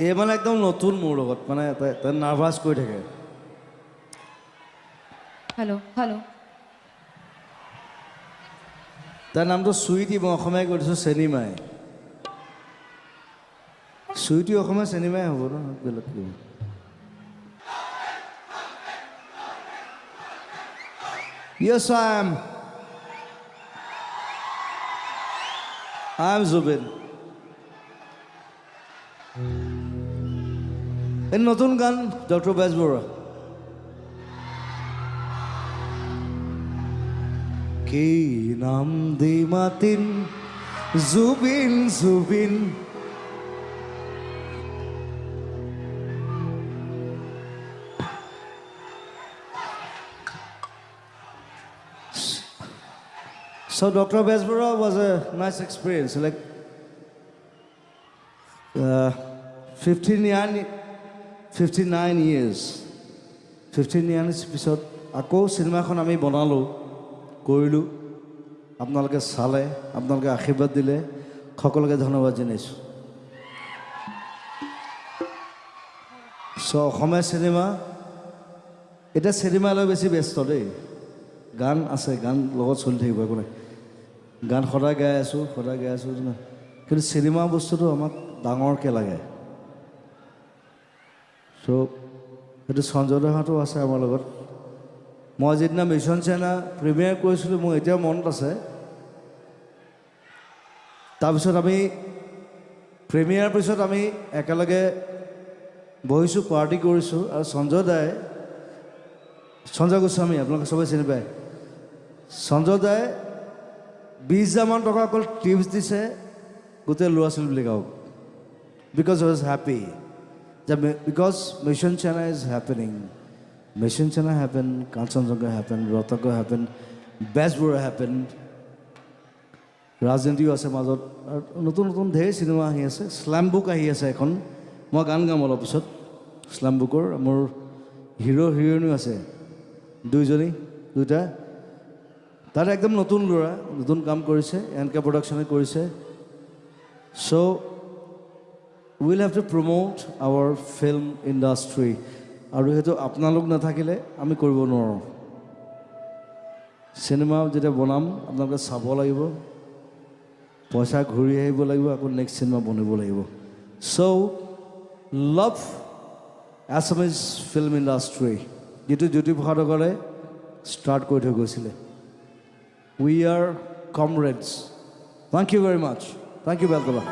এই মানে একদম নতুন মোৰ লগত মানে তাই নাৰ্ভাছ কৰি থাকে हेलो हेलो তার নামটো সুইটি মই অসমীয়া কৈ দিছোঁ চেনিমাই সুইটি অসমীয়া চেনিমাই হ'ব ন বেলেগ কি Yes, I'm Zubin. এই নতুন গান ডক্টর বেজবৰুৱা কি নাম দি মাতিন Zubeen Zubeen So Dr. Besborough was a nice experience. Like 59 years. 15 years পিছত আকৌ সিনেমাখন আমি বনালোঁ কৰিলোঁ আপোনালোকে চালে আপোনালোকে আশীৰ্বাদ দিলে সকলোকে ধন্যবাদ জনাইছোঁ অসমীয়া চিনেমা এতিয়া চিনেমালৈ বেছি ব্যস্ত দেই গান আছে গান লগত চলি থাকিব একো নাই গান সদায় গাই আছোঁ কিন্তু চিনেমা বস্তুটো আমাক ডাঙৰকৈ লাগে সেইটো সঞ্জয় দাহঁতো আছে আমাৰ লগত মই যিদিনা মিছন চাইনা প্ৰিমিয়াৰ কৰিছিলোঁ মোৰ এতিয়াও মনত আছে তাৰপিছত আমি প্ৰিমিয়াৰ পিছত আমি একেলগে বহিছোঁ পাৰ্টি কৰিছোঁ আৰু সঞ্জয় গোস্বামী আপোনালোকে সবেই চিনি পায় সঞ্জয় দাই 20,000 মান টকা অকল টিপছ দিছে গোটেই ল'ৰা ছোৱালীবিলাক because I was happy because Mission China is happening Mission China happen Kanchenjunga happen ৰতক হেপেন বেজবৰুৱা হেপেন ৰাজনীতিও আছে মাজত আৰু নতুন নতুন ঢেৰ চিনেমা আহি আছে শ্লাম বুক আহি আছে এখন মই গান গাম অলপ পিছত শ্লাম বুকৰ মোৰ হিৰো হিৰইনো আছে দুইটা তাত একদম নতুন ল'ৰা নতুন কাম কৰিছে এনকে প্ৰডাকশ্যনে কৰিছে will have to promote our film industry আৰু সেইটো আপোনালোক নাথাকিলে আমি কৰিব নোৱাৰোঁ চিনেমা যেতিয়া বনাম আপোনালোকে চাব লাগিব পইচা ঘূৰি আহিব লাগিব আকৌ নেক্সট চিনেমা বনিব লাগিব লাভ আছামিজ ফিল্ম ইণ্ডাষ্ট্ৰী যিটো জ্যোতিপ্ৰসাদ আগৰৱালাই ষ্টাৰ্ট কৰি থৈ গৈছিলে We are comrades. Thank you very much. Thank you, Belkala.